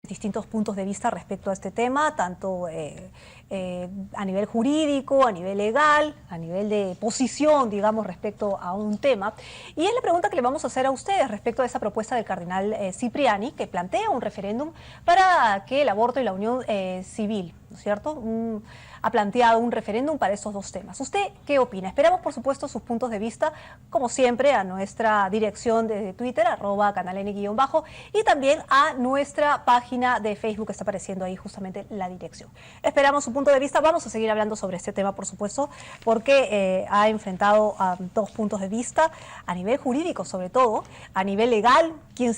distintos puntos de vista respecto a este tema, tanto a nivel jurídico, a nivel legal, a nivel de posición, digamos, respecto a un tema. Y es la pregunta que le vamos a hacer a ustedes respecto a esa propuesta del cardenal Cipriani, que plantea un referéndum para que el aborto y la unión civil, ¿no es cierto?, ha planteado un referéndum para esos dos temas. ¿Usted qué opina? Esperamos, por supuesto, sus puntos de vista, como siempre, a nuestra dirección de Twitter, @canaln_, y también a nuestra página de Facebook, que está apareciendo ahí justamente la dirección. Esperamos su punto de vista. Vamos a seguir hablando sobre este tema, por supuesto, porque ha enfrentado a dos puntos de vista, a nivel jurídico sobre todo, a nivel legal, quién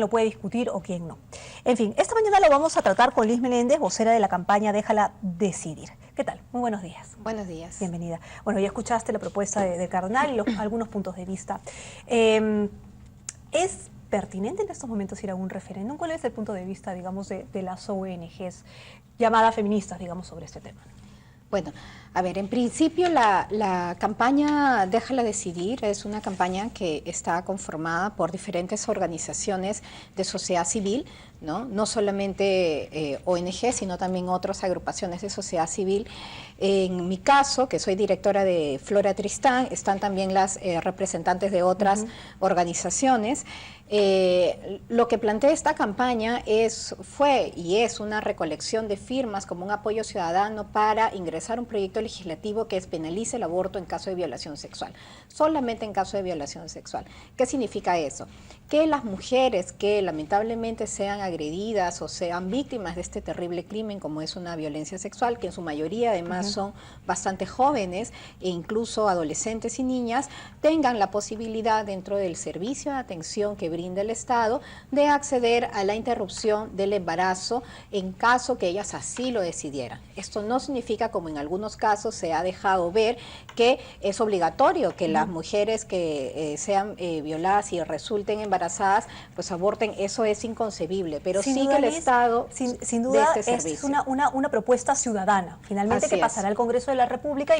lo puede discutir o quién no. En fin, esta mañana lo vamos a tratar con Liz Meléndez, vocera de la campaña Déjala Decidir. ¿Qué tal? Muy buenos días. Buenos días. Bienvenida. Bueno, ya escuchaste la propuesta de cardenal y algunos puntos de vista. ¿Es pertinente en estos momentos ir a un referéndum? ¿Cuál es el punto de vista, digamos, de las ONGs llamadas feministas, digamos, sobre este tema? Bueno, a ver, en principio la campaña Déjala Decidir es una campaña que está conformada por diferentes organizaciones de sociedad civil, no solamente ONG, sino también otras agrupaciones de sociedad civil. En mi caso, que soy directora de Flora Tristán, están también las representantes de otras organizaciones. Lo que plantea esta campaña fue y es una recolección de firmas como un apoyo ciudadano para ingresar un proyecto legislativo que penalice el aborto en caso de violación sexual, solamente en caso de violación sexual. ¿Qué significa eso? Que las mujeres que lamentablemente sean agredidas o sean víctimas de este terrible crimen como es una violencia sexual, que en su mayoría además son bastante jóvenes e incluso adolescentes y niñas, tengan la posibilidad dentro del servicio de atención que brinda el Estado de acceder a la interrupción del embarazo en caso que ellas así lo decidieran. Esto no significa, como en algunos casos se ha dejado ver, que es obligatorio que las mujeres que sean violadas y resulten embarazadas, pues aborten. Eso es inconcebible, pero sí que el Estado sin duda de este servicio. Es una propuesta ciudadana, finalmente, Así que pasará al Congreso de la República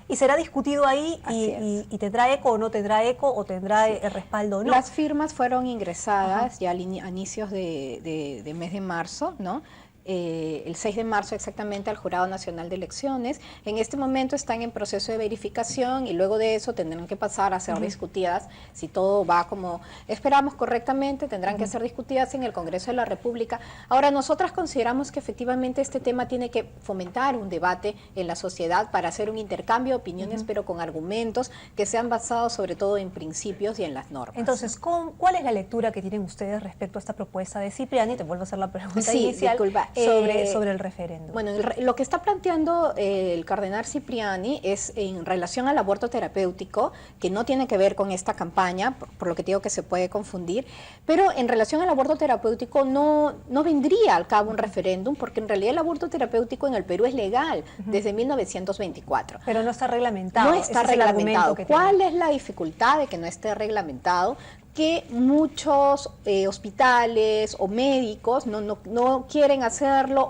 y será discutido ahí y tendrá eco o no tendrá eco, o tendrá respaldo o no. Las firmas fueron ingresadas ya a inicios de mes de marzo, ¿no? El 6 de marzo exactamente al Jurado Nacional de Elecciones. En este momento están en proceso de verificación y luego de eso tendrán que pasar a ser discutidas, si todo va como esperamos correctamente, tendrán que ser discutidas en el Congreso de la República. Ahora, nosotras consideramos que efectivamente este tema tiene que fomentar un debate en la sociedad para hacer un intercambio de opiniones, pero con argumentos que sean basados sobre todo en principios y en las normas. Entonces, ¿cuál es la lectura que tienen ustedes respecto a esta propuesta de Cipriani? Te vuelvo a hacer la pregunta inicial. Disculpa. Sobre el referéndum. Bueno, lo que está planteando el cardenal Cipriani es en relación al aborto terapéutico, que no tiene que ver con esta campaña, por lo que digo que se puede confundir, pero en relación al aborto terapéutico no vendría al cabo un referéndum, porque en realidad el aborto terapéutico en el Perú es legal desde 1924. Pero no está reglamentado. No está reglamentado. ¿Cuál es la dificultad de que no esté reglamentado? Que muchos hospitales o médicos no quieren hacerlo,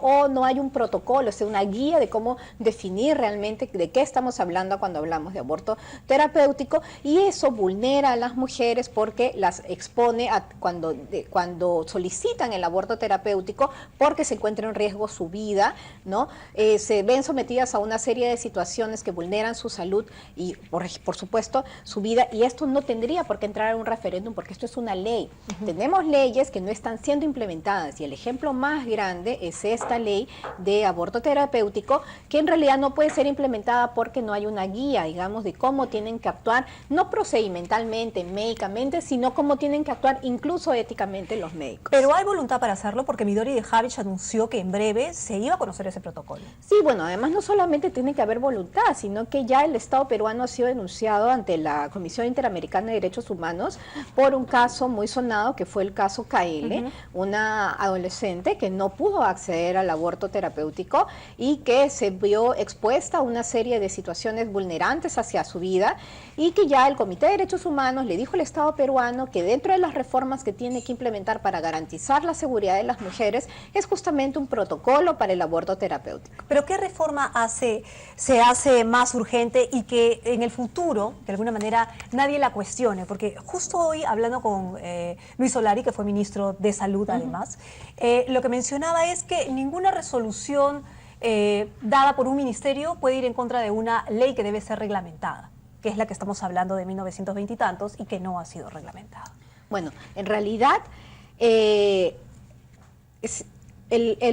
o no hay un protocolo, o sea, una guía de cómo definir realmente de qué estamos hablando cuando hablamos de aborto terapéutico, y eso vulnera a las mujeres porque las expone a cuando solicitan el aborto terapéutico, porque se encuentra en riesgo su vida, ¿no? Se ven sometidas a una serie de situaciones que vulneran su salud y por supuesto su vida, y esto no tendría por qué entrar a un referéndum, porque esto es una ley. Tenemos leyes que no están siendo implementadas, y el ejemplo más grande es esta ley de aborto terapéutico, que en realidad no puede ser implementada porque no hay una guía, digamos, de cómo tienen que actuar, no procedimentalmente, médicamente, sino cómo tienen que actuar incluso éticamente los médicos. Pero hay voluntad para hacerlo, porque Midori Dejavich anunció que en breve se iba a conocer ese protocolo. Sí, bueno, además no solamente tiene que haber voluntad, sino que ya el Estado peruano ha sido denunciado ante la Comisión Interamericana de Derechos Humanos por un caso muy sonado, que fue el caso KL, una adolescente que no pudo acceder al aborto terapéutico y que se vio expuesta a una serie de situaciones vulnerantes hacia su vida, y que ya el Comité de Derechos Humanos le dijo al Estado peruano que dentro de las reformas que tiene que implementar para garantizar la seguridad de las mujeres es justamente un protocolo para el aborto terapéutico. ¿Pero qué reforma se hace más urgente y que en el futuro, de alguna manera, nadie la cuestione? Porque justo hoy hablando con Luis Solari, que fue ministro de Salud además, lo que mencionaba es que ninguna resolución dada por un ministerio puede ir en contra de una ley que debe ser reglamentada, que es la que estamos hablando de 1920 y tantos y que no ha sido reglamentada. Bueno, en realidad el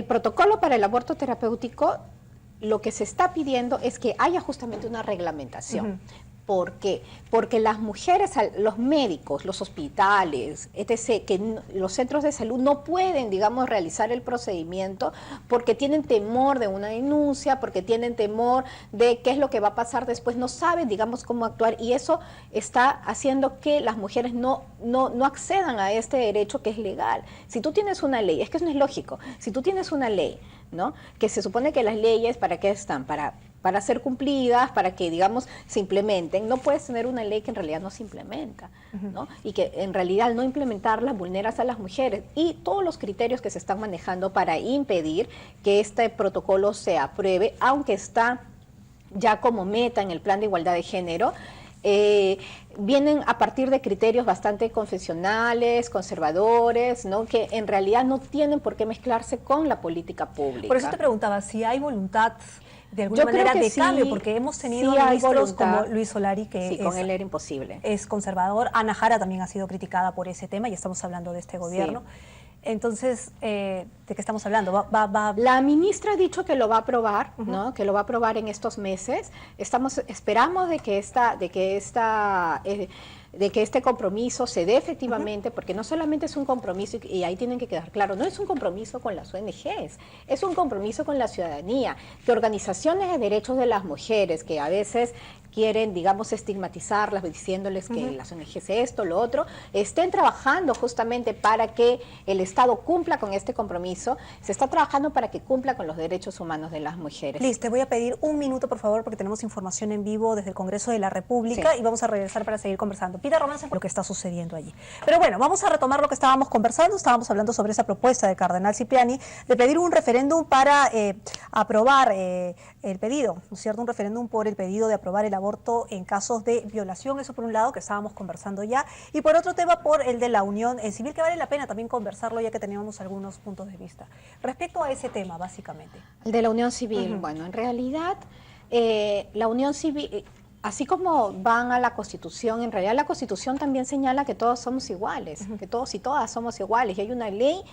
protocolo para el aborto terapéutico, lo que se está pidiendo es que haya justamente una reglamentación. ¿Por qué? Porque las mujeres, los médicos, los hospitales, etc., los centros de salud no pueden, digamos, realizar el procedimiento porque tienen temor de una denuncia, porque tienen temor de qué es lo que va a pasar después, no saben, digamos, cómo actuar, y eso está haciendo que las mujeres no accedan a este derecho que es legal. Si tú tienes una ley, es que eso no es lógico, si tú tienes una ley, ¿no?, que se supone que las leyes, ¿para qué están? Para ser cumplidas, para que, digamos, se implementen. No puedes tener una ley que en realidad no se implementa, ¿no? Y que en realidad al no implementarla vulneras a las mujeres. Y todos los criterios que se están manejando para impedir que este protocolo se apruebe, aunque está ya como meta en el Plan de Igualdad de Género, vienen a partir de criterios bastante confesionales, conservadores, ¿no?, que en realidad no tienen por qué mezclarse con la política pública. Por eso te preguntaba si hay voluntad de alguna manera de cambio, porque hemos tenido sí ministros como Luis Solari, que sí, con él era imposible. Es conservador. Ana Jara también ha sido criticada por ese tema y estamos hablando de este gobierno. Sí. Entonces, ¿de qué estamos hablando? La ministra ha dicho que lo va a aprobar, ¿no?, que lo va a aprobar en estos meses. Esperamos de que este compromiso se dé efectivamente, porque no solamente es un compromiso, y ahí tienen que quedar claro, no es un compromiso con las ONGs, es un compromiso con la ciudadanía, que organizaciones de derechos de las mujeres, que a veces quieren, digamos, estigmatizarlas diciéndoles que las ONGs esto, lo otro, estén trabajando justamente para que el Estado cumpla con este compromiso. Se está trabajando para que cumpla con los derechos humanos de las mujeres. Liz, te voy a pedir un minuto, por favor, porque tenemos información en vivo desde el Congreso de la República y vamos a regresar para seguir conversando. Pida romance por lo que está sucediendo allí. Pero bueno, vamos a retomar lo que estábamos conversando. Estábamos hablando sobre esa propuesta del cardenal Cipriani de pedir un referéndum para aprobar el pedido, ¿no es cierto? Un referéndum por el pedido de aprobar el aborto en casos de violación, eso por un lado, que estábamos conversando ya, y por otro tema, por el de la unión civil, que vale la pena también conversarlo ya que teníamos algunos puntos de vista. Respecto a ese tema, básicamente. El de la unión civil, bueno, en realidad, la unión civil, así como van a la Constitución, en realidad la Constitución también señala que todos somos iguales, que todos y todas somos iguales, y hay una ley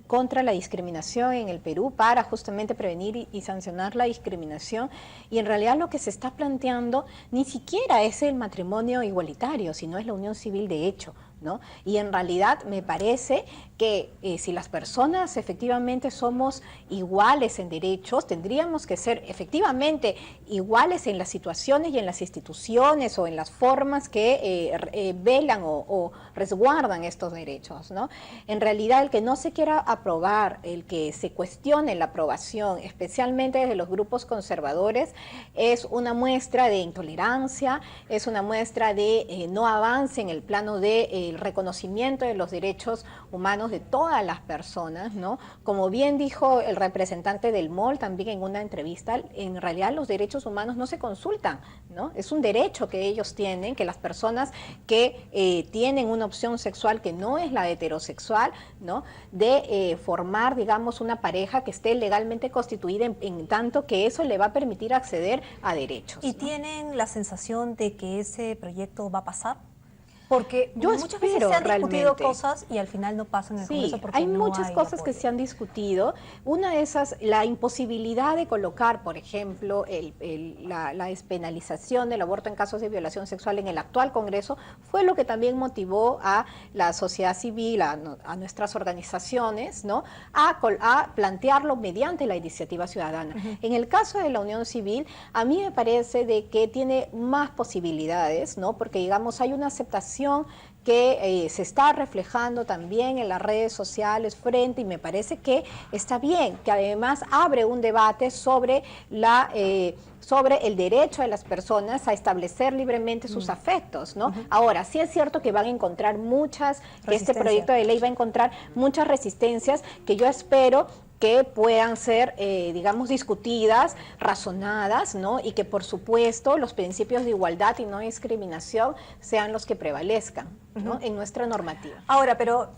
contra la discriminación en el Perú para justamente prevenir y sancionar la discriminación, y en realidad lo que se está planteando ni siquiera es el matrimonio igualitario, sino es la unión civil de hecho, ¿no? Y en realidad me parece que si las personas efectivamente somos iguales en derechos, tendríamos que ser efectivamente iguales en las situaciones y en las instituciones o en las formas que velan o resguardan estos derechos, ¿no? En realidad el que no se quiera aprobar, el que se cuestione la aprobación, especialmente desde los grupos conservadores, es una muestra de intolerancia, es una muestra de no avance en el plano del reconocimiento de los derechos humanos de todas las personas, ¿no? Como bien dijo el representante del MOL también en una entrevista, en realidad los derechos humanos no se consultan, ¿no? Es un derecho que ellos tienen, que las personas que tienen una opción sexual que no es la heterosexual, ¿no?, de formar, digamos, una pareja que esté legalmente constituida en tanto que eso le va a permitir acceder a derechos. ¿Y ¿no? tienen la sensación de que ese proyecto va a pasar? Porque muchas veces se han discutido realmente cosas y al final no pasan en el Congreso porque hay no muchas hay cosas apoyo. que se han discutido. Una de esas, la imposibilidad de colocar, por ejemplo, la despenalización del aborto en casos de violación sexual en el actual Congreso, fue lo que también motivó a la sociedad civil, a nuestras organizaciones, ¿no?, a plantearlo mediante la iniciativa ciudadana. En el caso de la unión civil, a mí me parece de que tiene más posibilidades, ¿no?, porque, digamos, hay una aceptación que se está reflejando también en las redes sociales y me parece que está bien, que además abre un debate sobre el derecho de las personas a establecer libremente sus afectos, ¿no? Ahora, sí es cierto que van a encontrar que este proyecto de ley va a encontrar muchas resistencias que yo espero que puedan ser, digamos, discutidas, razonadas, ¿no? Y que, por supuesto, los principios de igualdad y no discriminación sean los que prevalezcan. ¿no? En nuestra normativa. Ahora, pero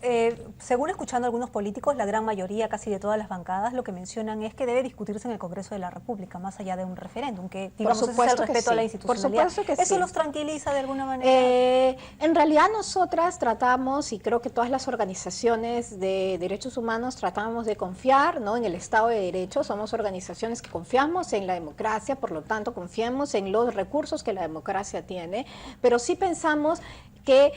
según escuchando a algunos políticos, la gran mayoría, casi de todas las bancadas, lo que mencionan es que debe discutirse en el Congreso de la República, más allá de un referéndum, que digamos ese es el respeto a la institucionalidad. Por supuesto que ¿Eso sí. los tranquiliza de alguna manera? En realidad nosotras tratamos, y creo que todas las organizaciones de derechos humanos tratamos de confiar, ¿no?, en el Estado de Derecho. Somos organizaciones que confiamos en la democracia, por lo tanto confiamos en los recursos que la democracia tiene, pero sí pensamos que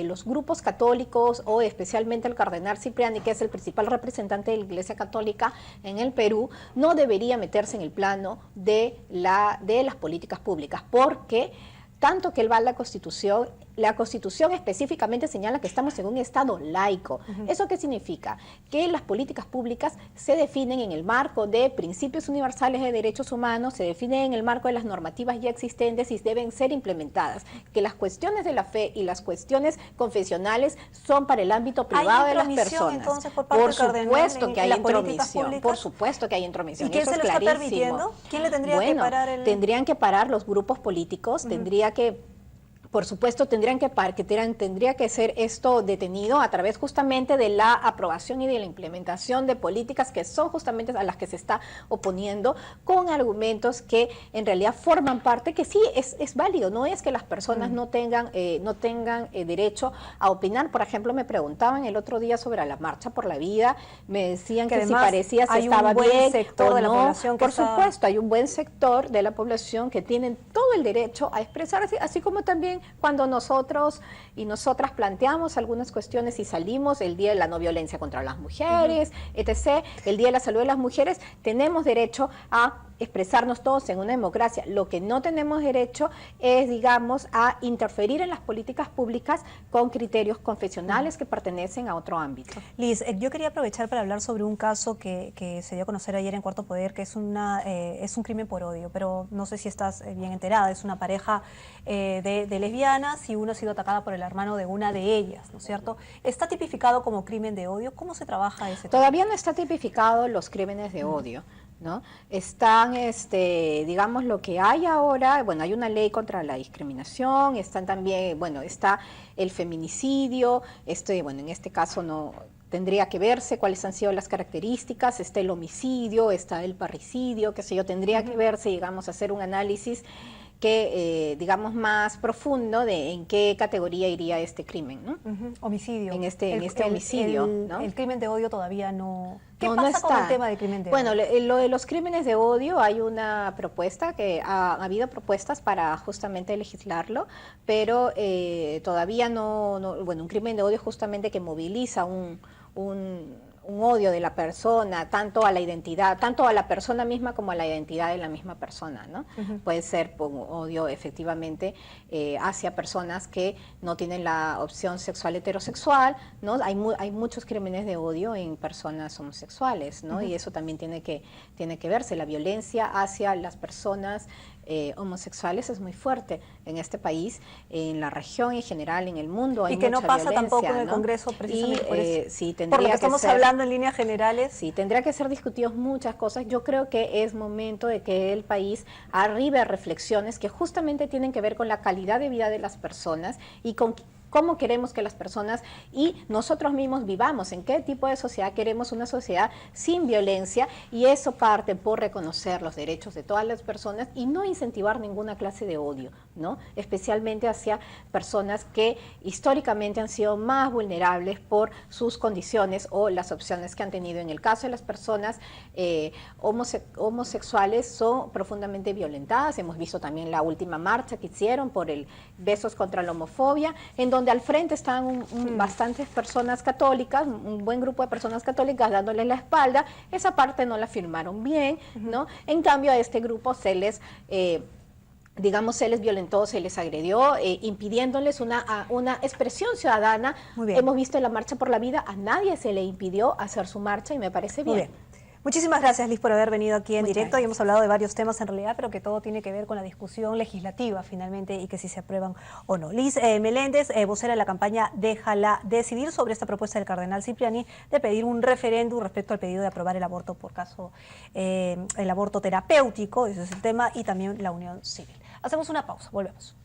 los grupos católicos, o especialmente el cardenal Cipriani, que es el principal representante de la Iglesia Católica en el Perú, no debería meterse en el plano de las políticas públicas, porque tanto que él va a la Constitución específicamente señala que estamos en un Estado laico. ¿Eso qué significa? Que las políticas públicas se definen en el marco de principios universales de derechos humanos, se definen en el marco de las normativas ya existentes y deben ser implementadas. Que las cuestiones de la fe y las cuestiones confesionales son para el ámbito privado de las personas. Entonces, por supuesto que hay intromisión. Por supuesto que hay intromisión. ¿Y quién se lo está permitiendo? ¿Quién le tendría que parar el...? Tendrían que parar los grupos políticos, por supuesto, tendría que ser esto detenido a través justamente de la aprobación y de la implementación de políticas que son justamente a las que se está oponiendo, con argumentos que en realidad forman parte, que sí es válido. No es que las personas no tengan derecho a opinar. Por ejemplo, me preguntaban el otro día sobre la Marcha por la Vida, me decían que si parecía si estaba bien sector de la población que supuesto, hay un buen sector de la población que tienen todo el derecho a expresarse, así como también cuando nosotros y nosotras planteamos algunas cuestiones y salimos el Día de la No Violencia contra las Mujeres, etc., el Día de la Salud de las Mujeres, tenemos derecho a expresarnos todos en una democracia. Lo que no tenemos derecho es, digamos, a interferir en las políticas públicas con criterios confesionales que pertenecen a otro ámbito. Liz, yo quería aprovechar para hablar sobre un caso que se dio a conocer ayer en Cuarto Poder, que es un crimen por odio, pero no sé si estás bien enterada. Es una pareja de lesbianas y una ha sido atacada por el hermano de una de ellas, ¿no es cierto? ¿Está tipificado como crimen de odio? ¿Cómo se trabaja ese tema? Todavía no está tipificado los crímenes de odio, ¿no? Están, digamos, lo que hay ahora, bueno, hay una ley contra la discriminación, están también, bueno, está el feminicidio, bueno, en este caso no tendría que verse cuáles han sido las características, está el homicidio, está el parricidio, qué sé yo, tendría que verse, digamos, hacer un análisis que, digamos, más profundo de en qué categoría iría este crimen, ¿no? Homicidio. En este homicidio, ¿no? El crimen de odio todavía no... ¿Qué pasa con el tema del crimen de odio? Bueno, lo de los crímenes de odio, hay una propuesta, que ha habido propuestas para justamente legislarlo, pero todavía bueno, un crimen de odio justamente que moviliza un odio de la persona, tanto a la identidad, tanto a la persona misma como a la identidad de la misma persona, ¿no? Puede ser odio efectivamente hacia personas que no tienen la opción sexual heterosexual, ¿no? Hay muchos crímenes de odio en personas homosexuales, ¿no? Y eso también tiene que verse. La violencia hacia las personas homosexuales es muy fuerte en este país, en la región en general, en el mundo. Hay y que no pasa violencia, tampoco en el ¿no? Congreso precisamente por eso. Sí, por lo que estamos hablando en líneas generales. Sí, tendría que ser discutidos muchas cosas. Yo creo que es momento de que el país arribe a reflexiones que justamente tienen que ver con la calidad de vida de las personas y con cómo queremos que las personas y nosotros mismos vivamos, en qué tipo de sociedad queremos, una sociedad sin violencia, y eso parte por reconocer los derechos de todas las personas y no incentivar ninguna clase de odio, ¿no? Especialmente hacia personas que históricamente han sido más vulnerables por sus condiciones o las opciones que han tenido. En el caso de las personas homosexuales, son profundamente violentadas. Hemos visto también la última marcha que hicieron por el Besos contra la Homofobia, en donde al frente están bastantes personas católicas, un buen grupo de personas católicas dándoles la espalda. Esa parte no la firmaron bien, ¿no? En cambio a este grupo se les violentó, se les agredió, impidiéndoles una expresión ciudadana. Hemos visto en la Marcha por la Vida, a nadie se le impidió hacer su marcha y me parece bien. Muy bien. Muchísimas gracias, Liz, por haber venido aquí en directo. Gracias. Y hemos hablado de varios temas en realidad, pero que todo tiene que ver con la discusión legislativa finalmente y que si se aprueban o no. Liz Meléndez, vocera de la campaña Déjala Decidir, sobre esta propuesta del cardenal Cipriani de pedir un referéndum respecto al pedido de aprobar el aborto por caso, el aborto terapéutico, ese es el tema, y también la unión civil. Hacemos una pausa, volvemos.